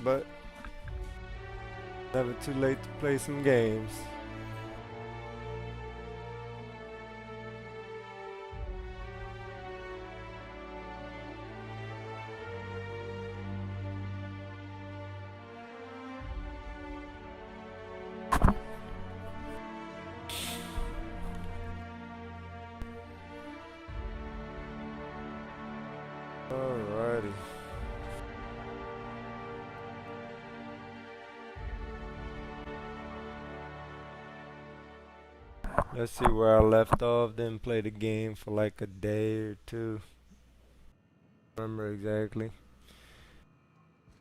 but never too late to play some games. Alrighty. Let's see where I left off. Didn't play the game for like a day or two. Remember exactly.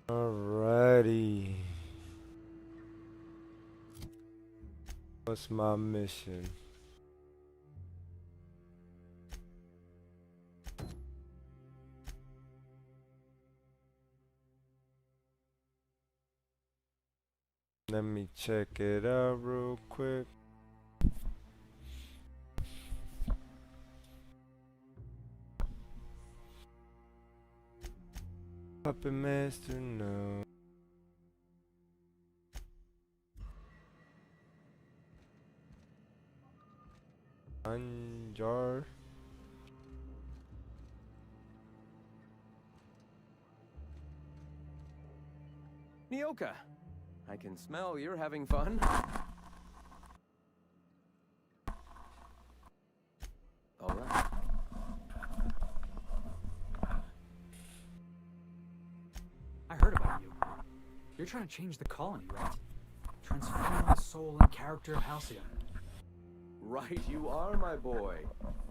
Alrighty. What's my mission? Let me check it out real quick. Puppet Master, no. Anjar. Nyoka, I can smell you're having fun. All right. I heard about you. You're trying to change the colony, right? Transform the soul and character of Halcyon. Right you are, my boy.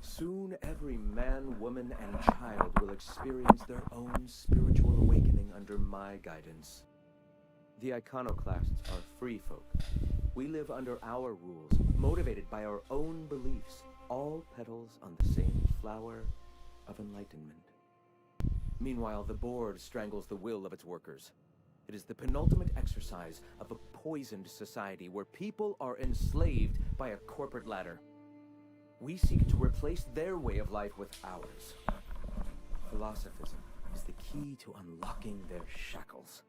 Soon every man, woman, and child will experience their own spiritual awakening under my guidance. The iconoclasts are free folk. We live under our rules, motivated by our own beliefs, all petals on the same flower of enlightenment. Meanwhile, the board strangles the will of its workers. It is the penultimate exercise of a poisoned society where people are enslaved by a corporate ladder. We seek to replace their way of life with ours. Philosophism is the key to unlocking their shackles.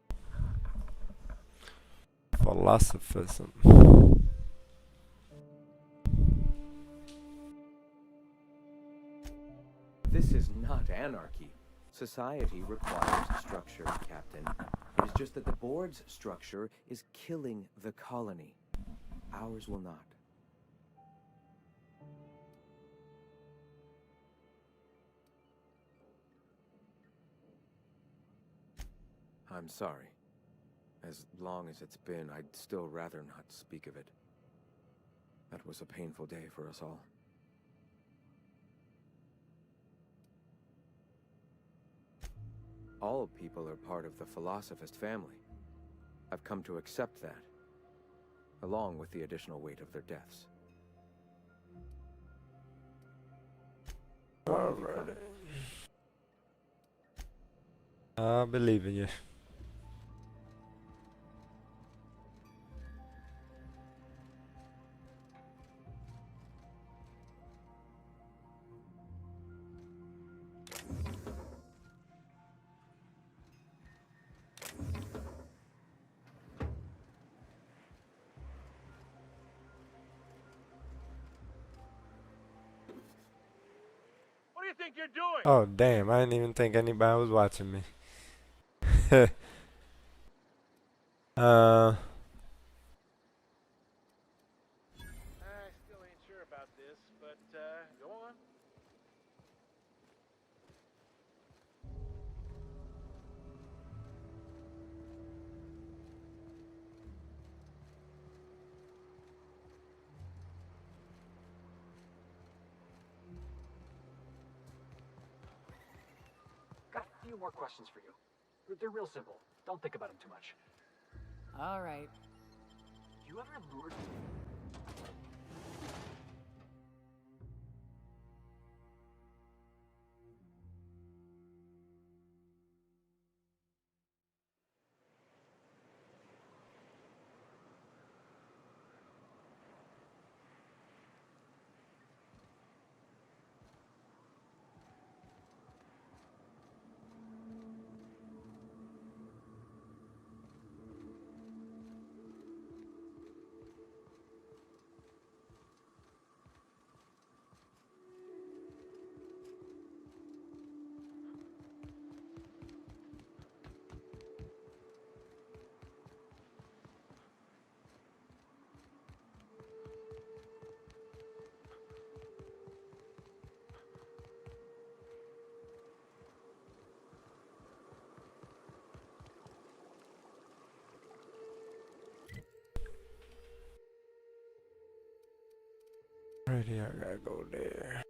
Philosophism. This is not anarchy. Society requires structure, Captain. It is just that the board's structure is killing the colony. Ours will not. I'm sorry. As long as it's been, I'd still rather not speak of it. That was a painful day for us all. All people are part of the Philosophist family. I've come to accept that, along with the additional weight of their deaths. Alright. I believe in you. What do you think you're doing? Oh damn, I didn't even think anybody was watching me. uh I still ain't sure about this, but go on. Got a few more questions for you. They're real simple. Don't think about them too much. All right. You ever lured... Alrighty, I gotta go there.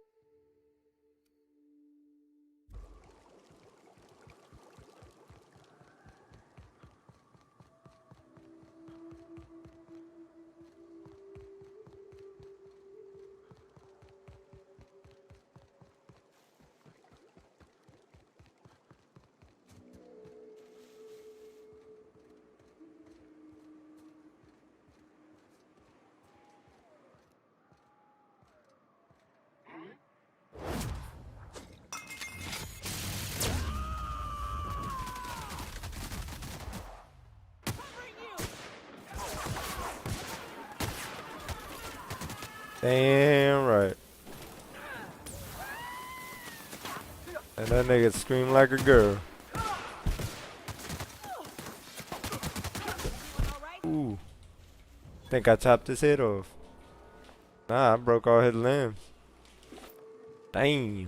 Damn right. And that nigga scream like a girl. Ooh. Think I chopped his head off. Nah, I broke all his limbs. Damn.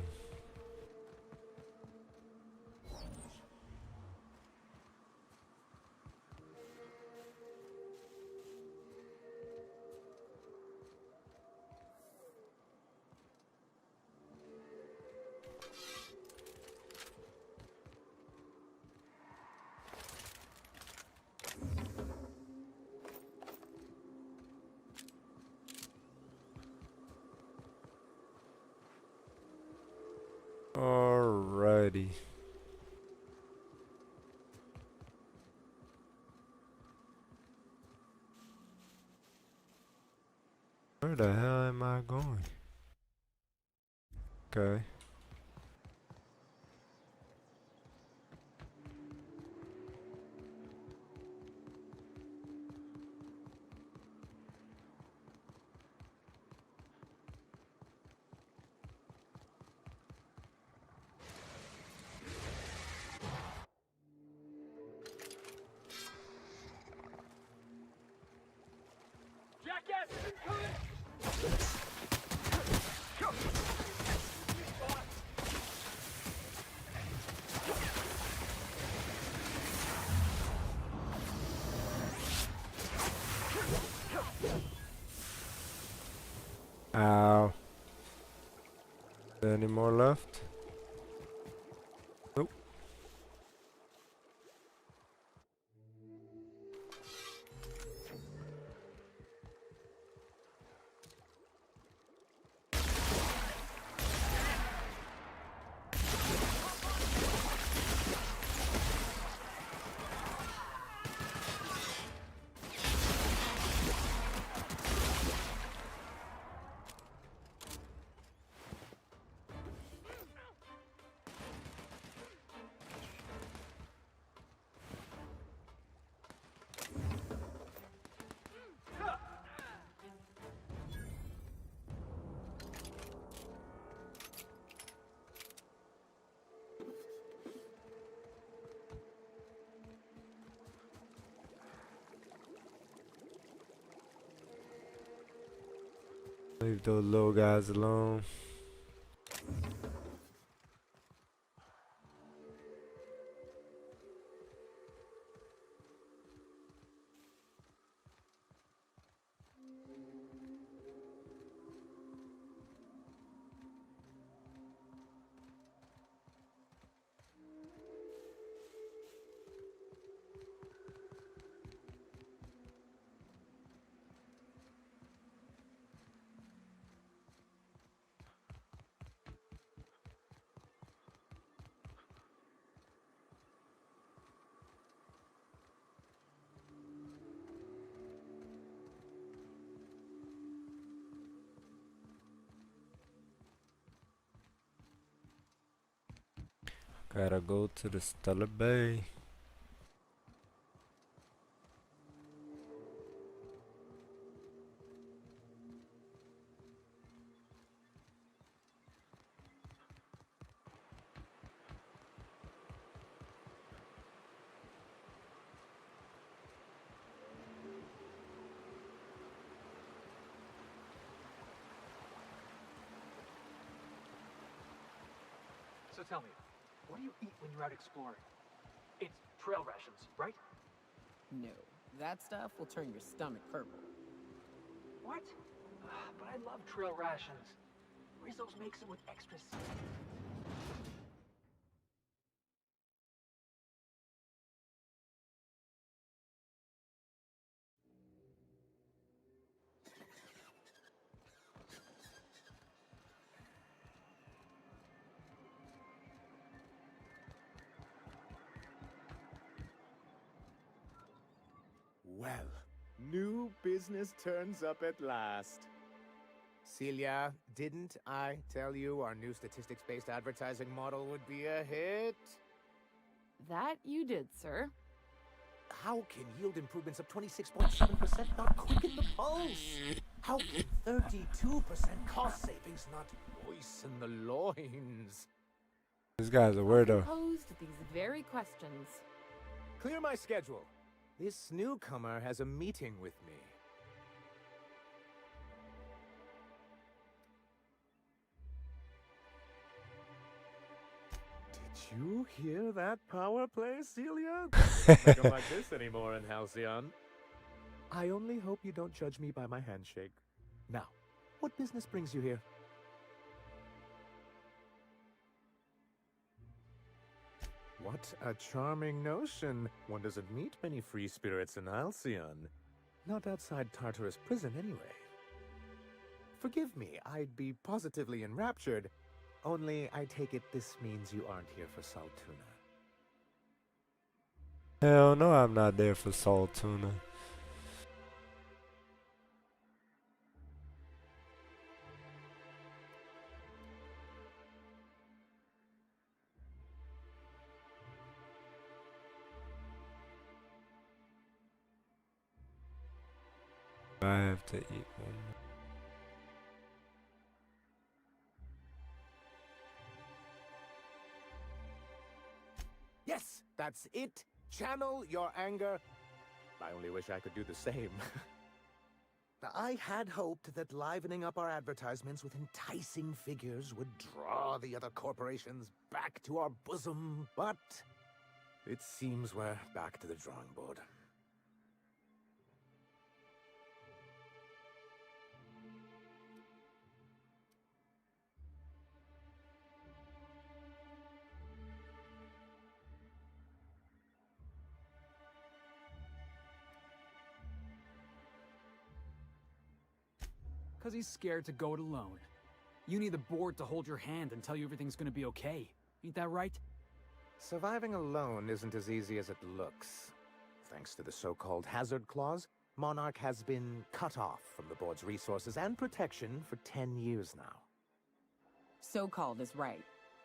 Alrighty. Where the hell am I going? Okay. Ow. Is there any more left? Nope. Leave those little guys alone. Gotta go to the Stellar Bay. So tell me, what do you eat when you're out exploring? It's trail rations, right? No, that stuff will turn your stomach purple. What? But I love trail rations. Rizzo's makes them with extra seasoning. Well, new business turns up at last. Celia, didn't I tell you our new statistics-based advertising model would be a hit? That you did, sir. How can yield improvements of 26.7% not quicken the pulse? How can 32% cost savings not moisten the loins? This guy's a weirdo. Posed these very questions. Clear my schedule. This newcomer has a meeting with me. Did you hear that power play, Celia? Don't make 'em like this anymore in Halcyon. I only hope you don't judge me by my handshake. Now, what business brings you here? What a charming notion. One doesn't meet many free spirits in Halcyon. Not outside Tartarus prison, anyway. Forgive me, I'd be positively enraptured. Only, I take it this means you aren't here for Saltuna. Hell no, I'm not there for salt tuna. I have to eat one more. Yes, that's it. Channel your anger. I only wish I could do the same. I had hoped that livening up our advertisements with enticing figures would draw the other corporations back to our bosom, but it seems we're back to the drawing board. Because he's scared to go it alone. You need the board to hold your hand and tell you everything's gonna be okay. Ain't that right? Surviving alone isn't as easy as it looks. Thanks to the so-called hazard clause, Monarch has been cut off from the board's resources and protection for 10 years now. So-called is right.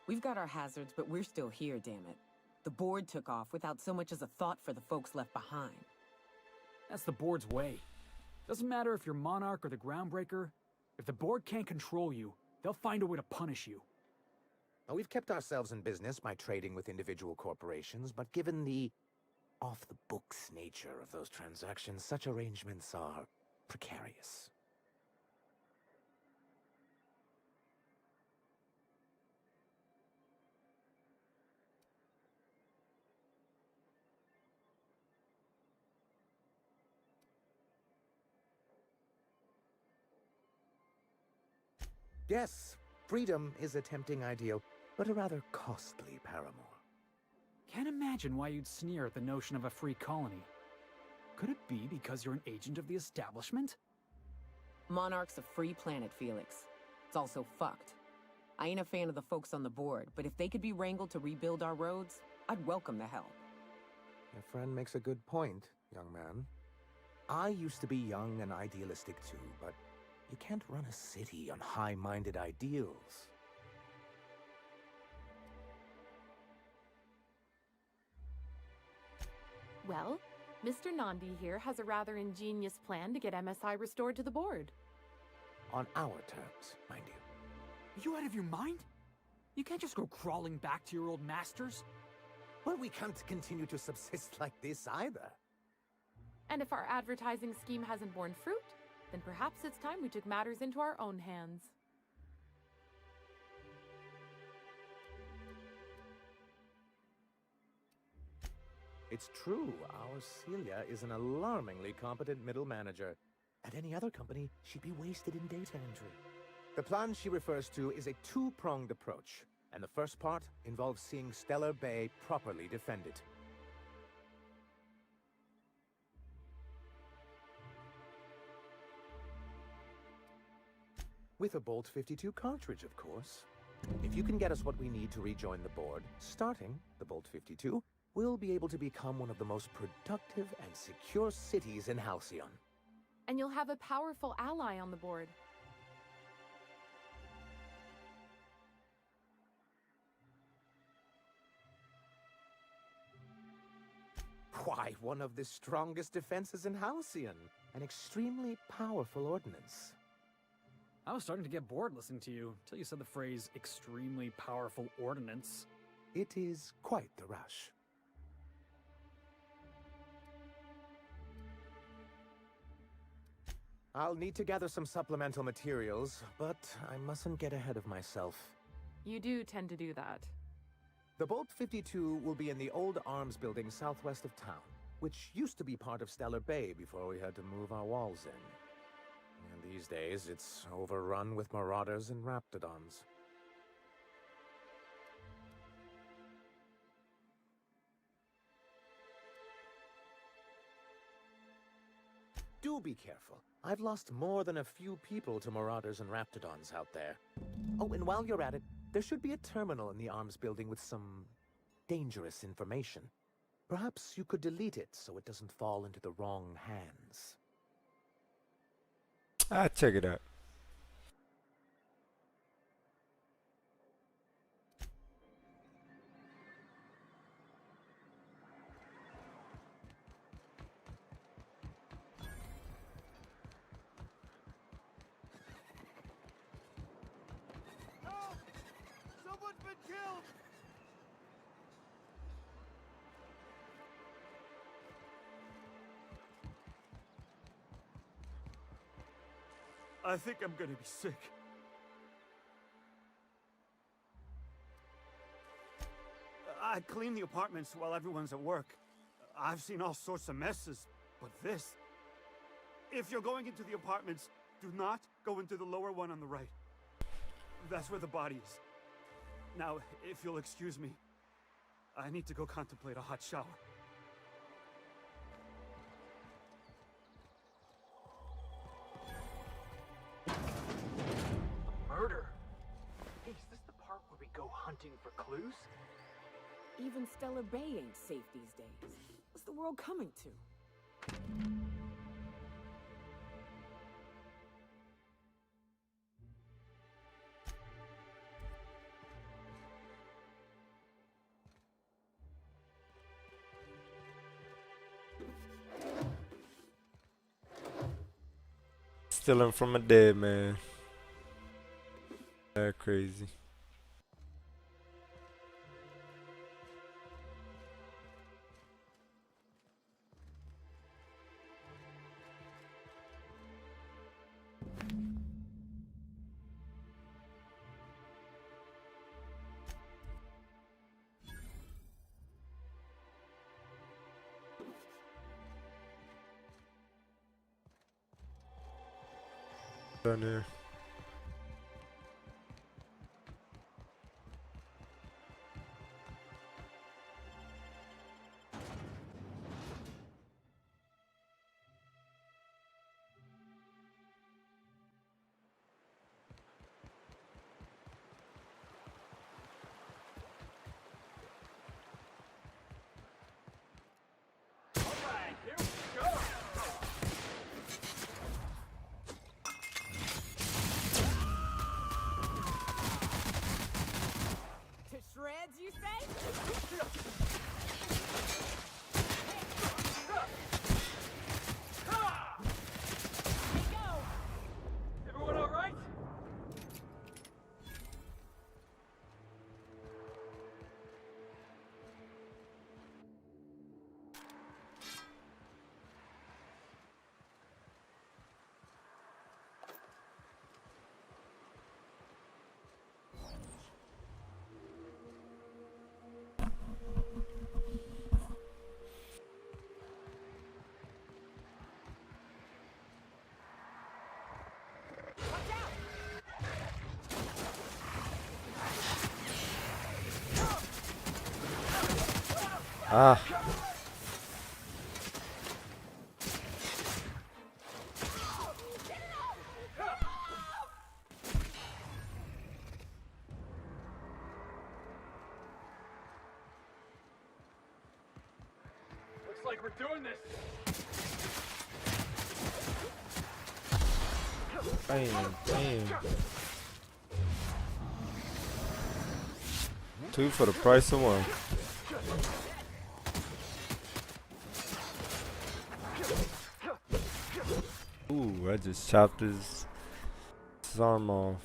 We've got our hazards, but we're still here, damn it. The board took off without so much as a thought for the folks left behind. That's the board's way. Doesn't matter if you're Monarch or the Groundbreaker. If the board can't control you, they'll find a way to punish you. Now, we've kept ourselves in business by trading with individual corporations, but given the off-the-books nature of those transactions, such arrangements are precarious. Yes, freedom is a tempting ideal, but a rather costly paramour. Can't imagine why you'd sneer at the notion of a free colony. Could it be because you're an agent of the establishment? Monarch's a free planet, Felix. It's also fucked. I ain't a fan of the folks on the board, but if they could be wrangled to rebuild our roads, I'd welcome the help. Your friend makes a good point, young man. I used to be young and idealistic too, but you can't run a city on high-minded ideals. Well, Mr. Nandi here has a rather ingenious plan to get MSI restored to the board. On our terms, mind you. Are you out of your mind? You can't just go crawling back to your old masters. Well, we can't continue to subsist like this either. And if our advertising scheme hasn't borne fruit, then perhaps it's time we took matters into our own hands. It's true, our Celia is an alarmingly competent middle manager. At any other company, she'd be wasted in data entry. The plan she refers to is a two-pronged approach, and the first part involves seeing Stellar Bay properly defended. With a Bolt 52 cartridge, of course. If you can get us what we need to rejoin the board, starting the Bolt 52, we'll be able to become one of the most productive and secure cities in Halcyon. And you'll have a powerful ally on the board. Why, one of the strongest defenses in Halcyon. An extremely powerful ordnance. I was starting to get bored listening to you until you said the phrase extremely powerful ordnance. It is quite the rush. I'll need to gather some supplemental materials, but I mustn't get ahead of myself. You do tend to do that. The Bolt 52 will be in the old arms building southwest of town, which used to be part of Stellar Bay before we had to move our walls in. And these days, it's overrun with marauders and raptidons. Do be careful. I've lost more than a few people to marauders and raptidons out there. Oh, and while you're at it, there should be a terminal in the arms building with some dangerous information. Perhaps you could delete it so it doesn't fall into the wrong hands. I'll check it out. Help! Someone's been killed! I think I'm gonna be sick. I clean the apartments while everyone's at work. I've seen all sorts of messes, but this... If you're going into the apartments, do not go into the lower one on the right. That's where the body is. Now, if you'll excuse me, I need to go contemplate a hot shower. Murder? Hey, is this the part where we go hunting for clues? Even Stellar Bay ain't safe these days. What's the world coming to? Stealing from a dead man. That crazy. Down there. Ah. Looks like we're doing this. Bam, bam. 2 for the price of 1. Ooh, I just chopped his arm off.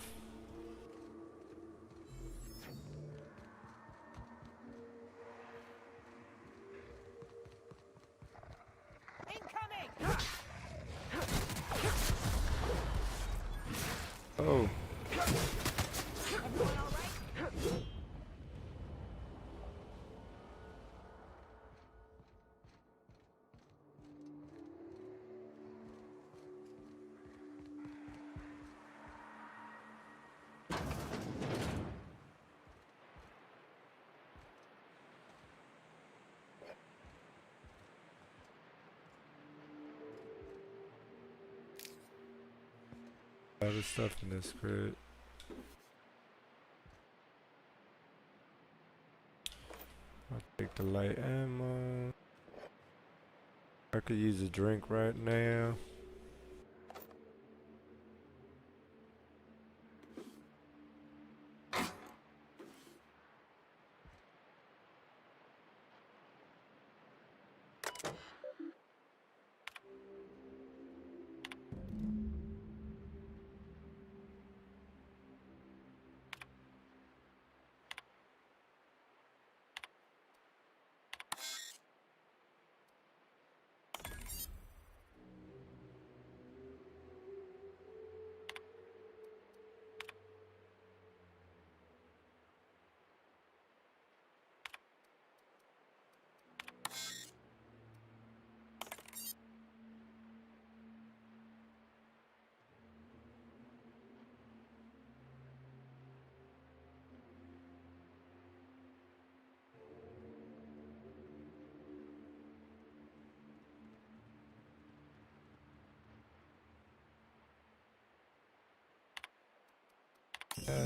Oh. A lot of stuff in this crate. I'll take the light ammo. I could use a drink right now.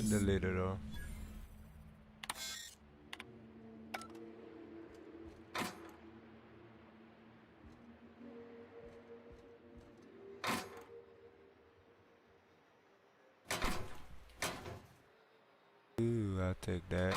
Delete it all. Ooh, I'll take that.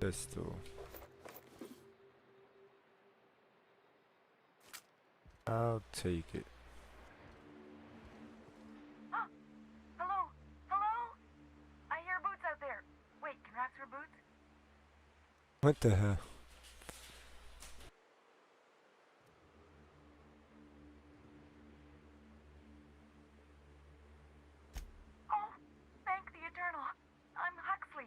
Pistol. I'll take it. Hello? Hello? I hear boots out there. Wait, can rats wear boots? What the hell? Oh, thank the Eternal. I'm Huxley.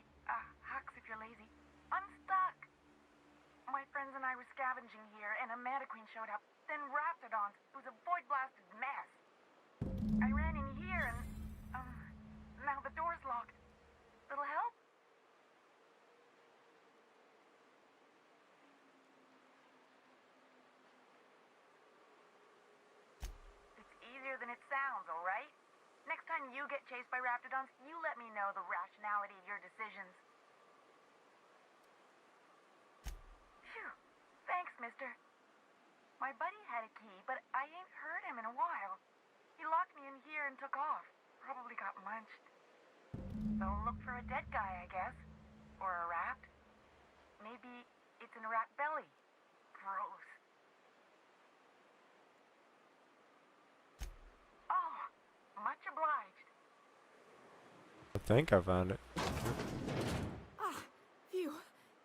Hux if you're lazy. I'm stuck. My friends and I were scavenging here, and a Manta Queen showed up. Then Raptidons. It was a void-blasted mess. I ran in here, and, now the door's locked. Little help? It's easier than it sounds, all right? Next time you get chased by Raptidons, you let me know the rationality of your decisions. Phew. Thanks, mister. My buddy had a key, but I ain't heard him in a while. He locked me in here and took off. Probably got munched. So look for a dead guy, I guess. Or a rat. Maybe it's in a rat belly. Gross. think I found it. Ah, phew.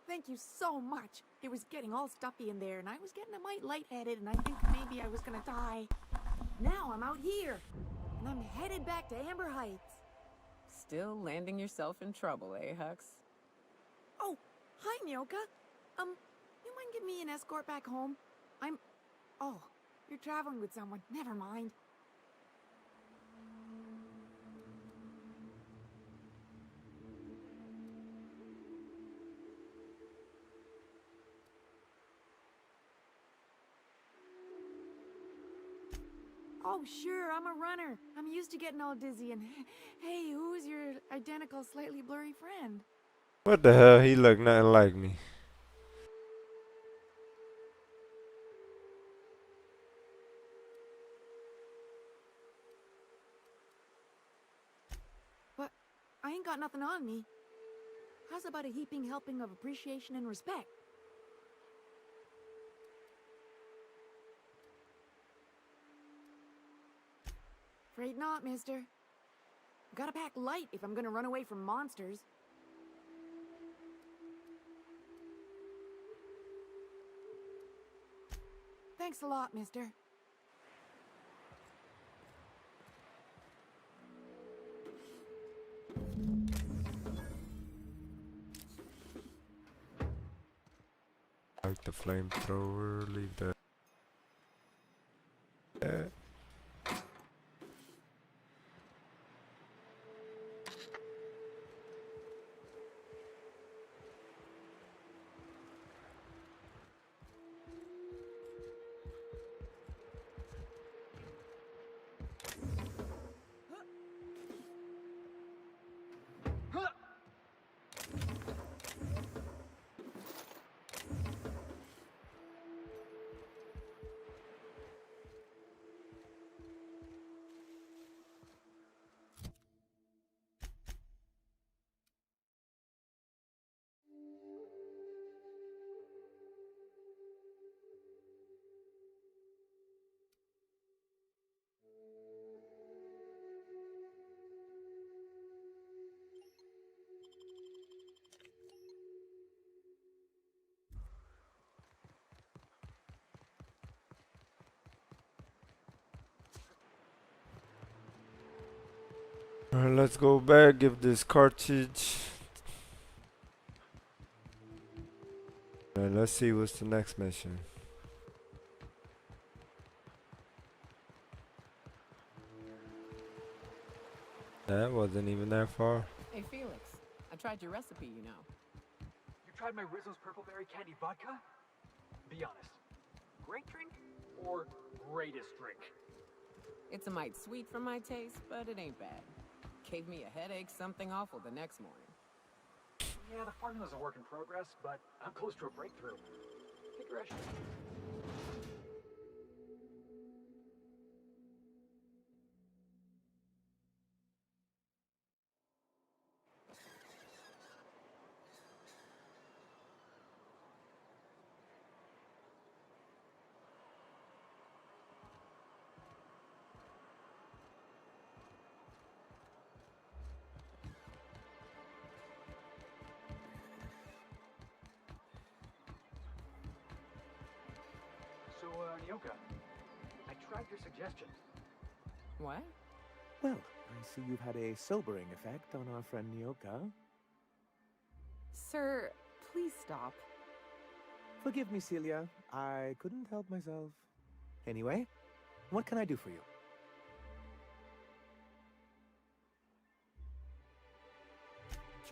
Thank you so much. It was getting all stuffy in there, and I was getting a mite lightheaded, and I think maybe I was gonna die. Now I'm out here, and I'm headed back to Amber Heights. Still landing yourself in trouble, eh, Hux? Oh, hi, Nyoka. You mind giving me an escort back home? Oh, you're traveling with someone. Never mind. Oh, sure, I'm a runner. I'm used to getting all dizzy, and hey, who's your identical, slightly blurry friend? What the hell? He looked nothing like me. But I ain't got nothing on me. How's about a heaping helping of appreciation and respect? Afraid not, mister. Gotta pack light if I'm gonna run away from monsters. Thanks a lot, mister. Like the flamethrower, leave that. Alright, let's go back, give this cartridge. Alright, let's see what's the next mission. That wasn't even that far. Hey, Felix. I tried your recipe, you know. You tried my Rizzo's Purple Berry Candy Vodka? Be honest. Great drink or greatest drink? It's a mite sweet for my taste, but it ain't bad. Gave me a headache, something awful the next morning. Yeah, the formula's a work in progress, but I'm close to a breakthrough. Take your recipe. So, Nyoka, I tried your suggestion. What? Well, I see you've had a sobering effect on our friend Nyoka. Sir, please stop. Forgive me, Celia. I couldn't help myself. Anyway, what can I do for you?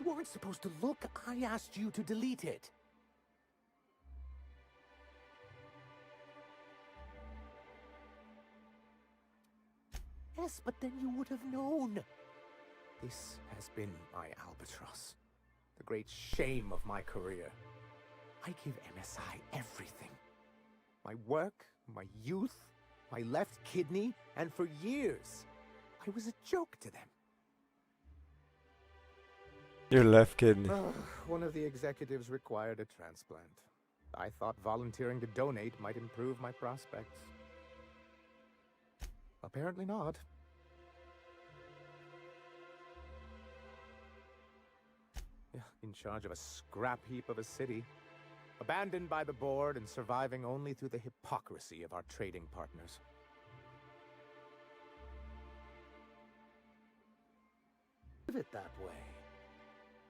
You weren't supposed to look. I asked you to delete it. Yes, but then you would have known. This has been my albatross. The great shame of my career. I give MSI everything. My work, my youth, my left kidney, and for years, I was a joke to them. Your left kidney. One of the executives required a transplant. I thought volunteering to donate might improve my prospects. Apparently not. in charge of a scrap heap of a city, abandoned by the board and surviving only through the hypocrisy of our trading partners. Live it that way.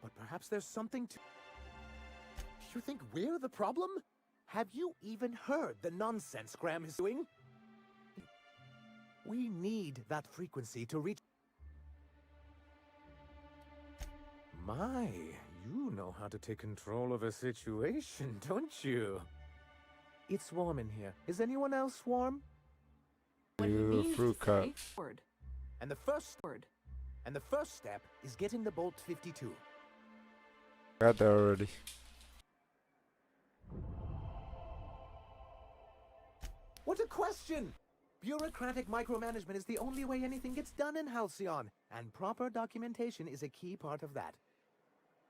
But perhaps there's something to... You think we're the problem? Have you even heard the nonsense Graham is doing? We need that frequency to reach... My, you know how to take control of a situation, don't you? It's warm in here. Is anyone else warm? You fruit cup. Word. And the first step is getting the Bolt 52. Got that already. What a question! Bureaucratic micromanagement is the only way anything gets done in Halcyon, and proper documentation is a key part of that.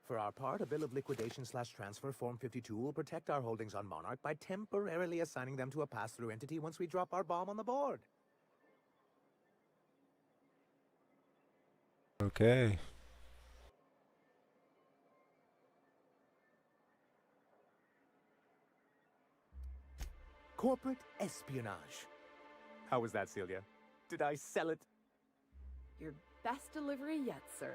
For our part, a bill of liquidation/transfer Form 52 will protect our holdings on Monarch by temporarily assigning them to a pass-through entity once we drop our bomb on the board. Okay. Corporate espionage. How was that, Celia? Did I sell it? Your best delivery yet, sir.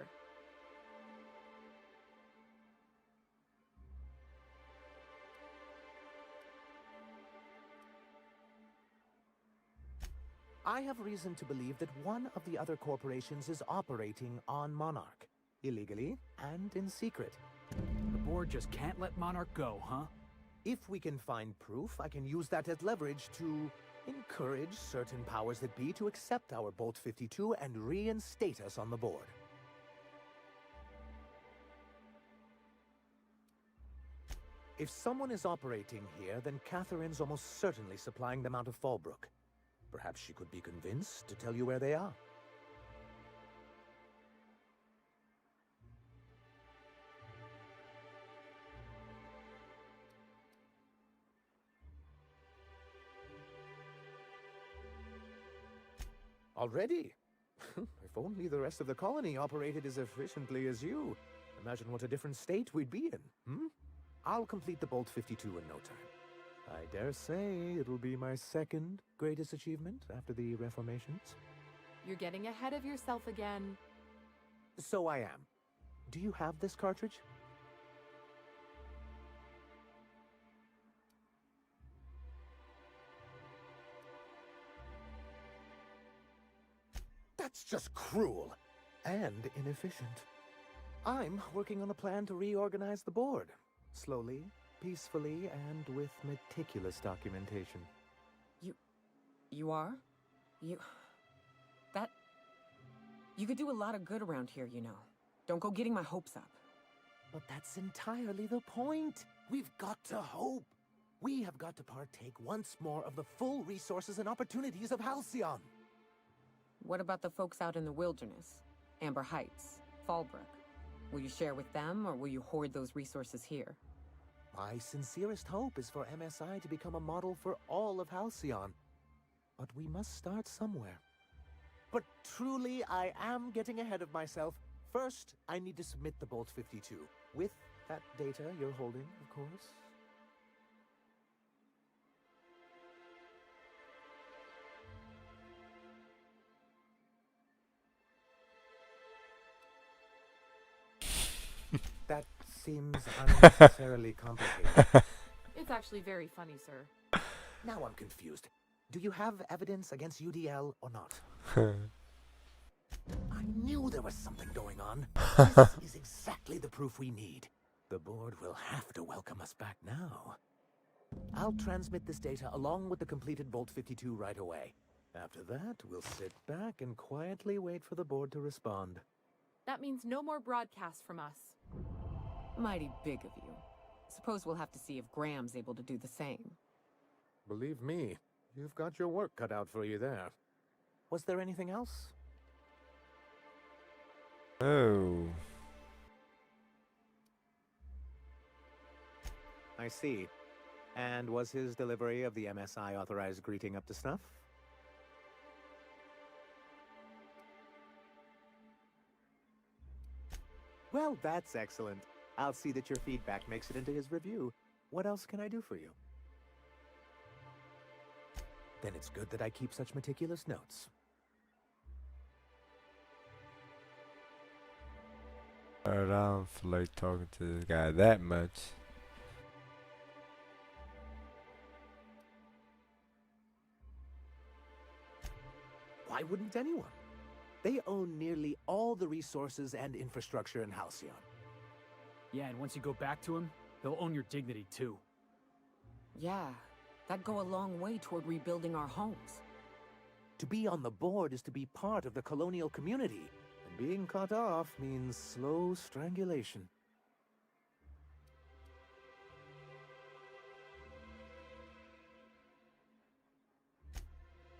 I have reason to believe that one of the other corporations is operating on Monarch, illegally and in secret. The board just can't let Monarch go, huh? If we can find proof, I can use that as leverage to encourage certain powers that be to accept our Bolt 52 and reinstate us on the board. If someone is operating here, then Catherine's almost certainly supplying them out of Fallbrook. Perhaps she could be convinced to tell you where they are. Already? If only the rest of the colony operated as efficiently as you. Imagine what a different state we'd be in, hmm? I'll complete the Bolt 52 in no time. I dare say it'll be my second greatest achievement after the reformations. You're getting ahead of yourself again. So I am. Do you have this cartridge? That's just cruel and inefficient. I'm working on a plan to reorganize the board. Slowly, peacefully, and with meticulous documentation. You are? You could do a lot of good around here, you know. Don't go getting my hopes up. But that's entirely the point. We've got to hope. We have got to partake once more of the full resources and opportunities of Halcyon. What about the folks out in the wilderness? Amber Heights, Fallbrook. Will you share with them, or will you hoard those resources here? My sincerest hope is for MSI to become a model for all of Halcyon. But we must start somewhere. But truly, I am getting ahead of myself. First, I need to submit the Bolt 52. With that data you're holding, of course. That seems unnecessarily complicated. It's actually very funny, sir. Now I'm confused. Do you have evidence against UDL or not? I knew there was something going on. This is exactly the proof we need. The board will have to welcome us back now. I'll transmit this data along with the completed Bolt 52 right away. After that, we'll sit back and quietly wait for the board to respond. That means no more broadcasts from us. Mighty big of you. Suppose we'll have to see if Graham's able to do the same. Believe me, you've got your work cut out for you there. Was there anything else? Oh. I see. And was his delivery of the MSI authorized greeting up to snuff? Well, that's excellent. I'll see that your feedback makes it into his review. What else can I do for you? Then it's good that I keep such meticulous notes. I don't feel like talking to this guy that much. Why wouldn't anyone? They own nearly all the resources and infrastructure in Halcyon. Yeah, and once you go back to him, he'll own your dignity too. Yeah, that'd go a long way toward rebuilding our homes. To be on the board is to be part of the colonial community, and being cut off means slow strangulation.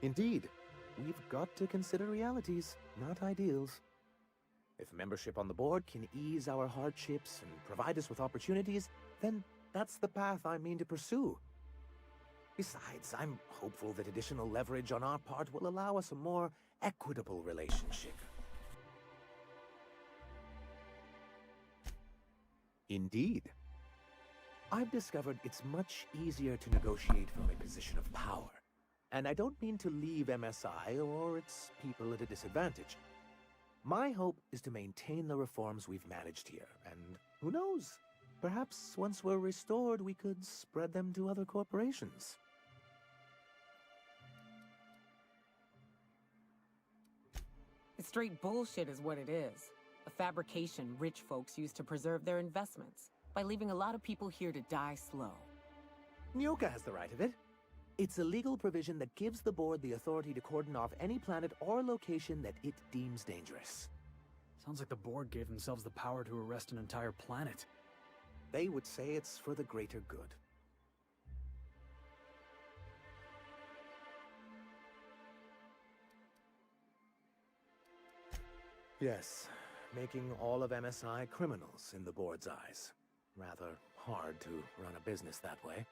Indeed, we've got to consider realities, not ideals. If membership on the board can ease our hardships and provide us with opportunities, then that's the path I mean to pursue. Besides, I'm hopeful that additional leverage on our part will allow us a more equitable relationship. Indeed. I've discovered it's much easier to negotiate from a position of power. And I don't mean to leave MSI or its people at a disadvantage. My hope is to maintain the reforms we've managed here, and who knows? Perhaps once we're restored, we could spread them to other corporations. It's straight bullshit is what it is. A fabrication rich folks use to preserve their investments, by leaving a lot of people here to die slow. Nyoka has the right of it. It's a legal provision that gives the board the authority to cordon off any planet or location that it deems dangerous. Sounds like the board gave themselves the power to arrest an entire planet. They would say it's for the greater good. Yes, making all of MSI criminals in the board's eyes. Rather hard to run a business that way.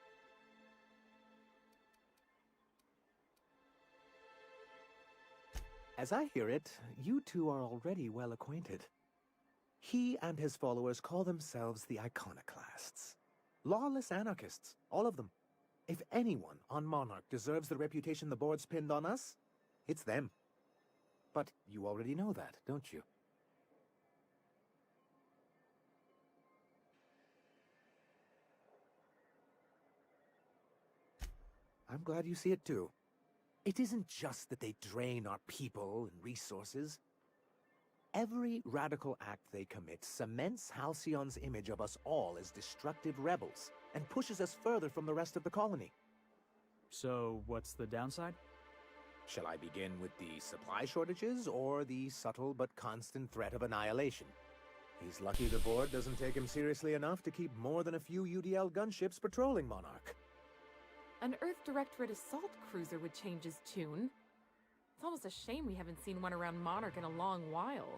As I hear it, you two are already well acquainted. He and his followers call themselves the Iconoclasts. Lawless anarchists, all of them. If anyone on Monarch deserves the reputation the board's pinned on us, it's them. But you already know that, don't you? I'm glad you see it too. It isn't just that they drain our people and resources. Every radical act they commit cements Halcyon's image of us all as destructive rebels and pushes us further from the rest of the colony. So, what's the downside? Shall I begin with the supply shortages or the subtle but constant threat of annihilation? He's lucky the board doesn't take him seriously enough to keep more than a few UDL gunships patrolling Monarch. An Earth Directorate assault cruiser would change his tune. It's almost a shame we haven't seen one around Monarch in a long while.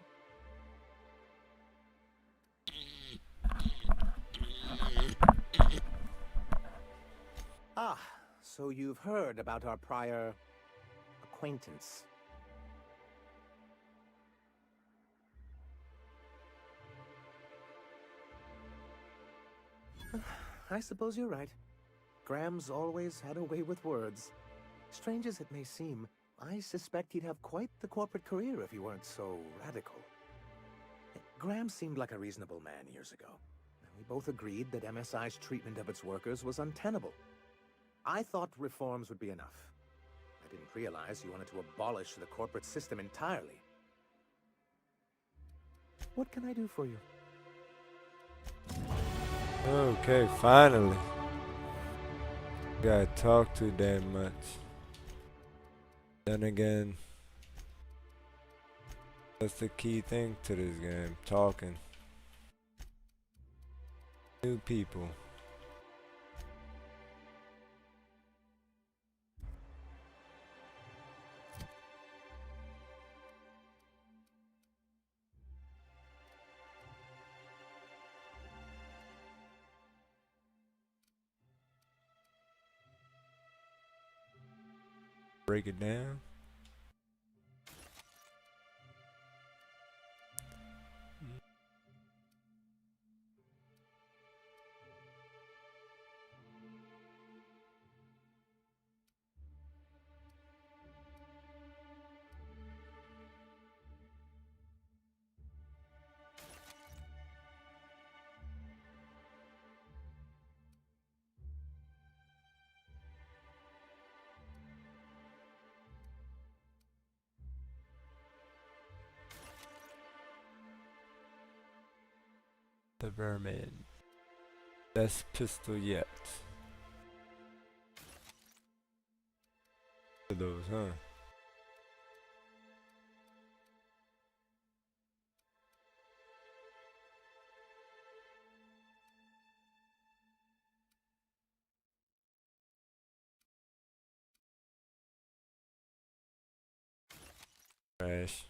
Ah, so you've heard about our prior acquaintance. I suppose you're right. Graham's always had a way with words. Strange as it may seem, I suspect he'd have quite the corporate career if he weren't so radical. Graham seemed like a reasonable man years ago, and we both agreed that MSI's treatment of its workers was untenable. I thought reforms would be enough. I didn't realize you wanted to abolish the corporate system entirely. What can I do for you? Okay, finally. Gotta talk too damn much. Then again, that's the key thing to this game, talking. New people. Break it down. the vermin. Best pistol yet. Those, huh? Trash.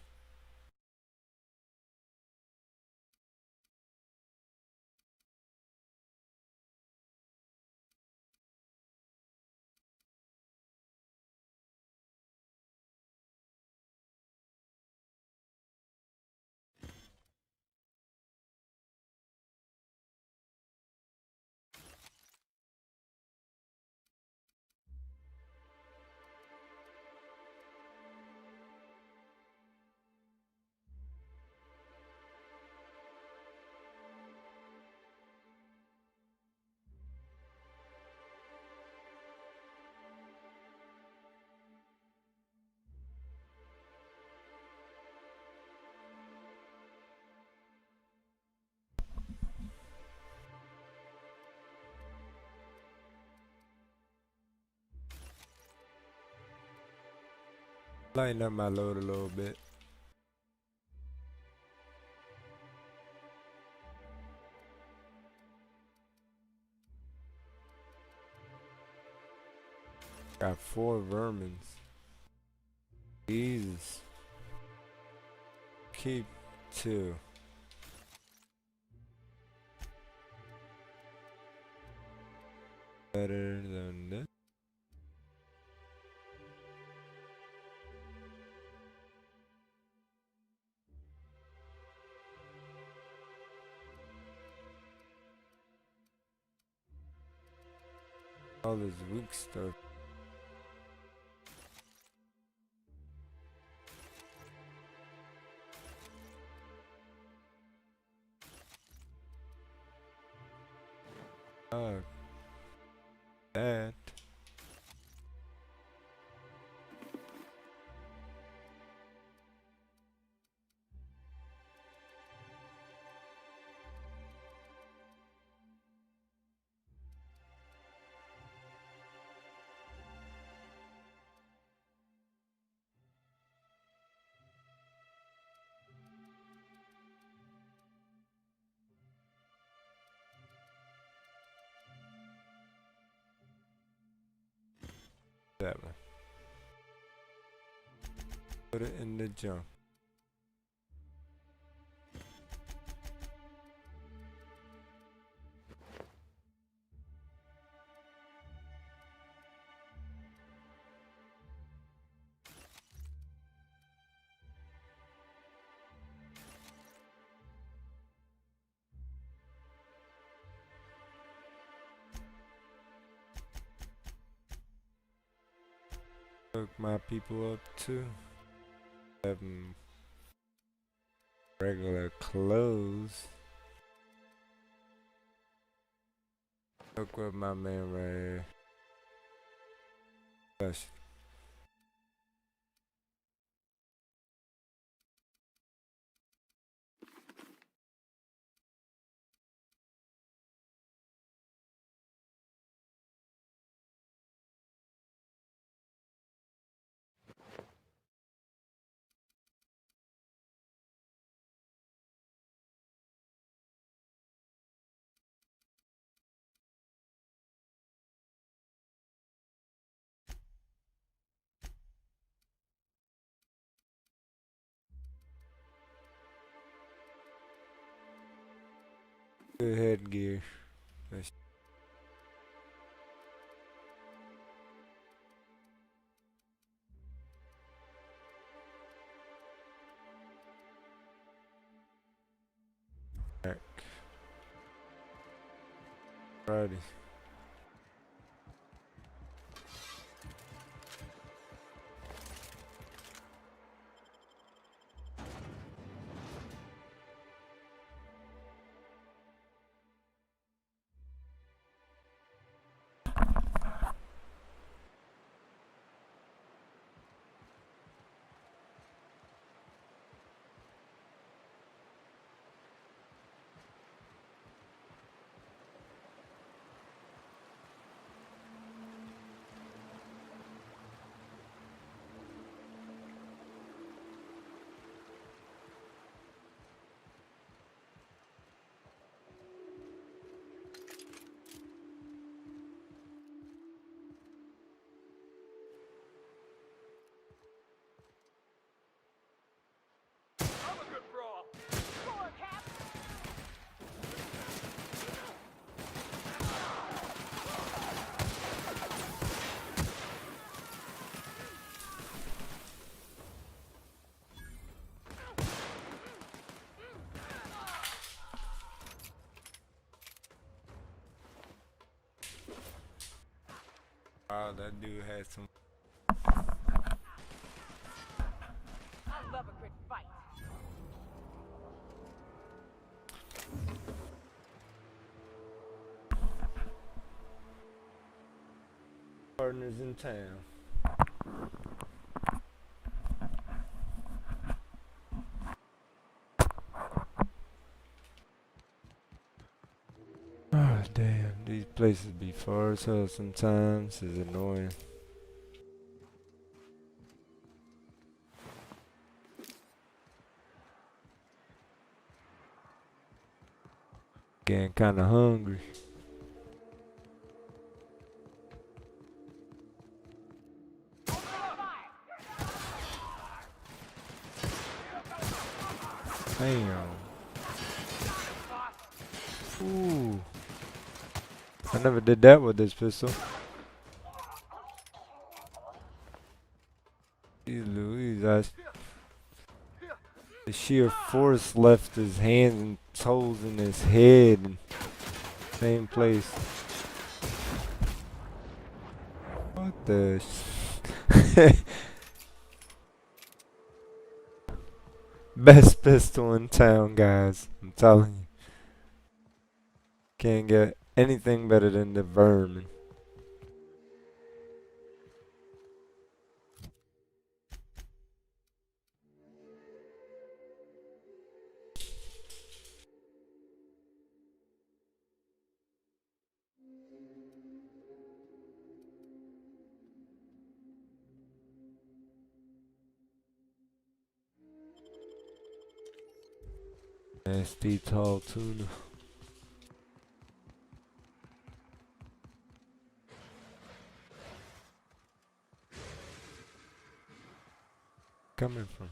Lighten up my load a little bit. Got 4 vermins. Jesus. Keep 2. Better than this. All this weak stuff. That. That one. Put it in the junk. Hook my people up too. Have 'em regular clothes. Hook with my man right here. Gosh. Good headgear. Nice. Alrighty. Wow, that dude had some. I love a good fight. Partners in town. Oh damn, these places be far as hell sometimes. It's annoying. Getting kinda hungry. Damn. Ooh. I never did that with this pistol. Jeez Louise, the sheer force left his hands and toes in his head in same place. What the Best pistol in town, guys. I'm telling you. Can't get anything better than the Vermin. Nasty tall tuna. Coming from?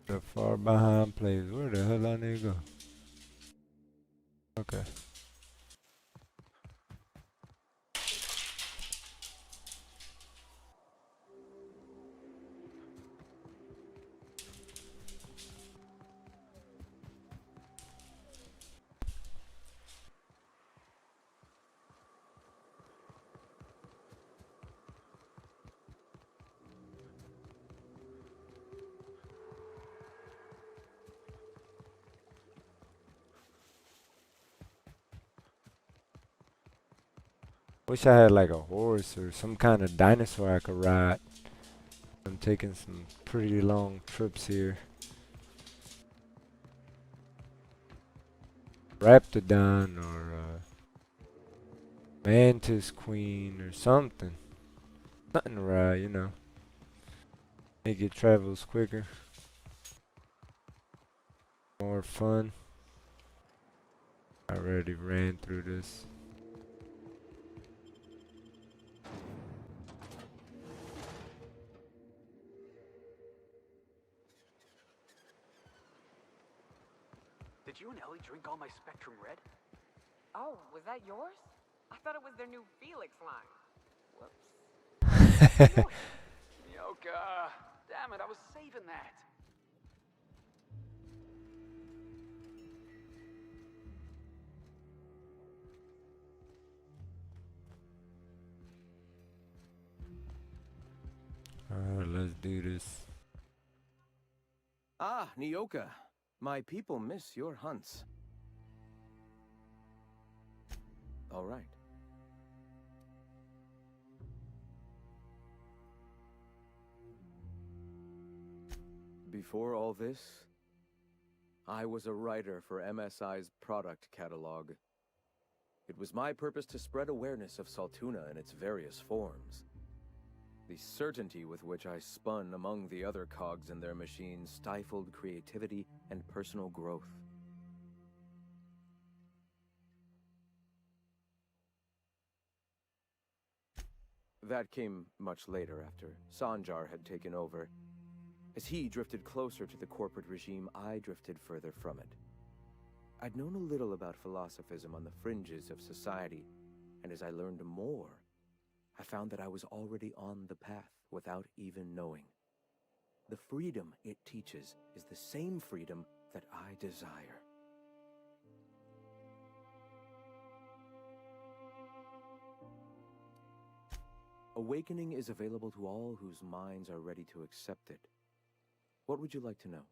The far behind place. Where the hell I need to go? Okay. Wish I had like a horse or some kind of dinosaur I could ride. I'm taking some pretty long trips here. Raptidon or Mantis Queen or something. Nothing to ride, you know. Make it travels quicker. More fun. I already ran through this. Did you and Ellie drink all my Spectrum Red? Oh, was that yours? I thought it was their new Felix line. Whoops. Yoka! Damn it, I was saving that. Alright, let's do this. Ah, Nyoka. My people miss your hunts. All right. Before all this, I was a writer for MSI's product catalog. It was my purpose to spread awareness of Saltuna in its various forms. The certainty with which I spun among the other cogs in their machine stifled creativity and personal growth. That came much later, after Sanjar had taken over. As he drifted closer to the corporate regime, I drifted further from it. I'd known a little about philosophism on the fringes of society, and as I learned more, I found that I was already on the path without even knowing. The freedom it teaches is the same freedom that I desire. Awakening is available to all whose minds are ready to accept it. What would you like to know?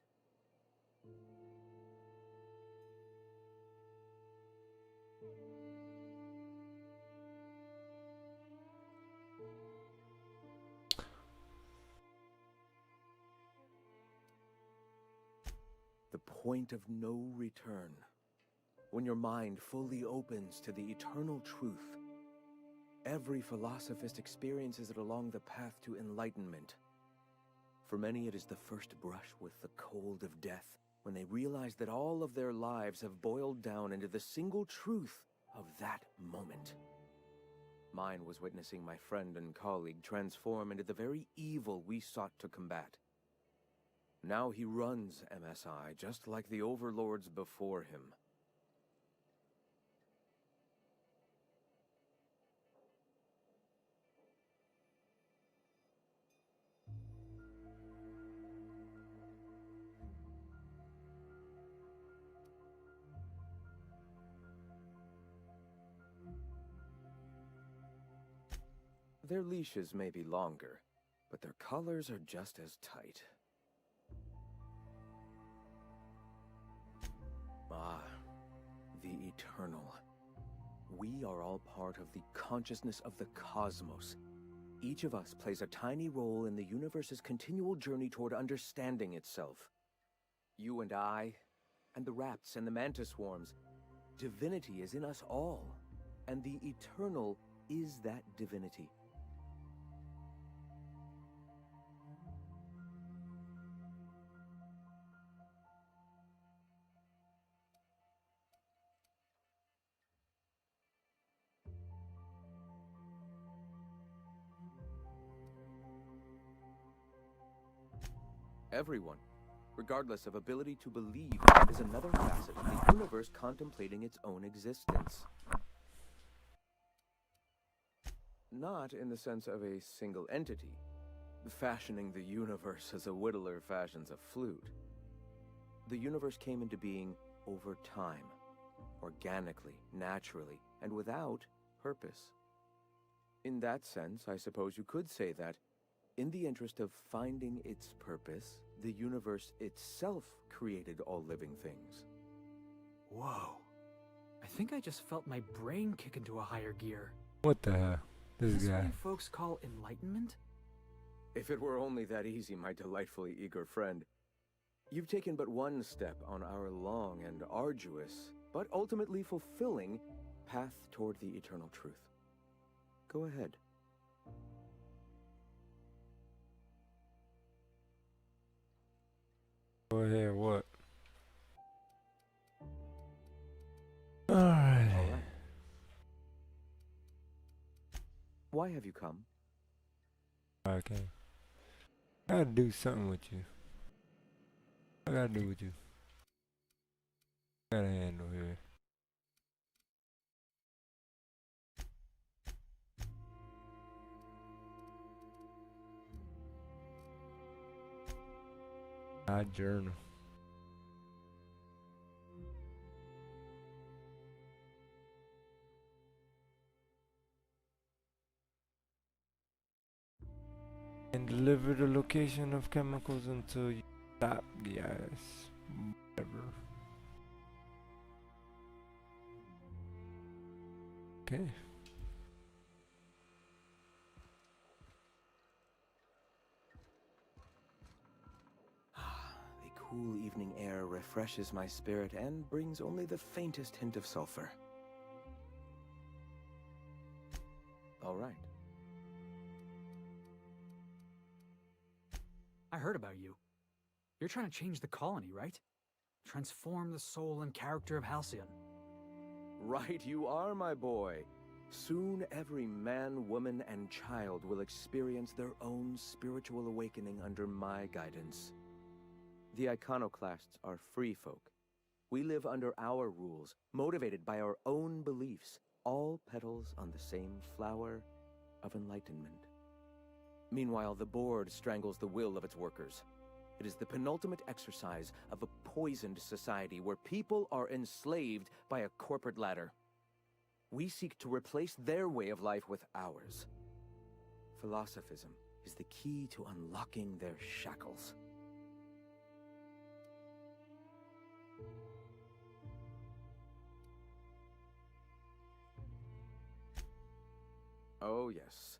The point of no return. When your mind fully opens to the eternal truth. Every philosophist experiences it along the path to enlightenment. For many, it is the first brush with the cold of death, when they realize that all of their lives have boiled down into the single truth of that moment. Mine was witnessing my friend and colleague transform into the very evil we sought to combat. Now he runs MSI just like the overlords before him. Their leashes may be longer, but their collars are just as tight. Ah, the eternal. We are all part of the consciousness of the cosmos. Each of us plays a tiny role in the universe's continual journey toward understanding itself. You and I, and the rats and the mantis swarms. Divinity is in us all, and the eternal is that divinity. Everyone, regardless of ability to believe, is another facet of the universe contemplating its own existence. Not in the sense of a single entity, fashioning the universe as a whittler fashions a flute. The universe came into being over time, organically, naturally, and without purpose. In that sense, I suppose you could say that, in the interest of finding its purpose, the universe itself created all living things. Whoa. I think I just felt my brain kick into a higher gear. What the hell? Is This this what guy. you folks call enlightenment? If it were only that easy, my delightfully eager friend. You've taken but one step on our long and arduous, but ultimately fulfilling, path toward the eternal truth. Go ahead. Go ahead, what? Alright. All right. Why have you come? Okay. I gotta do something with you. I gotta do with you. Got a handle here. My journal. And deliver the location of chemicals until you stop the ice. Whatever. Okay. The cool evening air refreshes my spirit and brings only the faintest hint of sulfur. All right. I heard about you. You're trying to change the colony, right? Transform the soul and character of Halcyon. Right you are, my boy. Soon every man, woman, and child will experience their own spiritual awakening under my guidance. The Iconoclasts are free folk. We live under our rules, motivated by our own beliefs, all petals on the same flower of enlightenment. Meanwhile, the board strangles the will of its workers. It is the penultimate exercise of a poisoned society where people are enslaved by a corporate ladder. We seek to replace their way of life with ours. Philosophism is the key to unlocking their shackles. Oh, yes.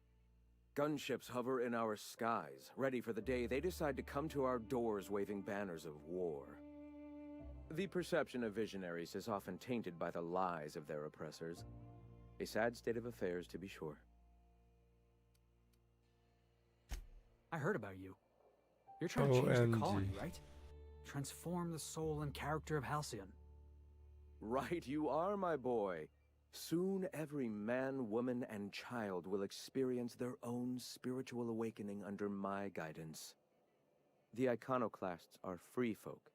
Gunships hover in our skies, ready for the day they decide to come to our doors waving banners of war. The perception of visionaries is often tainted by the lies of their oppressors. A sad state of affairs, to be sure. I heard about you. You're trying to change the colony, OMG. right? Transform the soul and character of Halcyon. Right you are, my boy. Soon every man, woman, and child will experience their own spiritual awakening under my guidance. The Iconoclasts are free folk.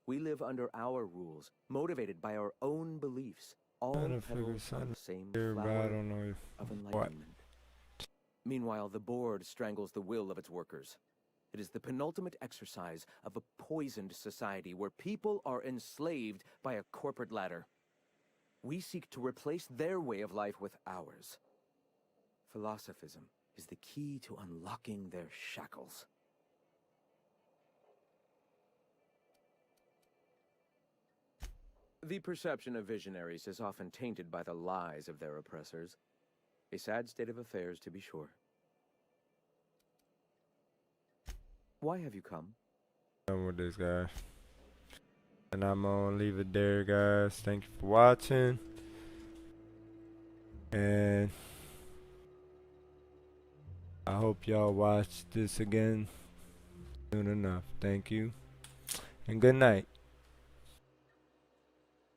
We live under our rules, motivated by our own beliefs, all Trying to figure petals on something the same here, but I flower don't know of what. enlightenment. Meanwhile, the board strangles the will of its workers. It is the penultimate exercise of a poisoned society where people are enslaved by a corporate ladder. We seek to replace their way of life with ours. Philosophism is the key to unlocking their shackles. The perception of visionaries is often tainted by the lies of their oppressors. A sad state of affairs, to be sure. Why have you come? Done with this, guys. And I'm gonna leave it there, guys. Thank you for watching. And I hope y'all watch this again soon enough. Thank you. And good night.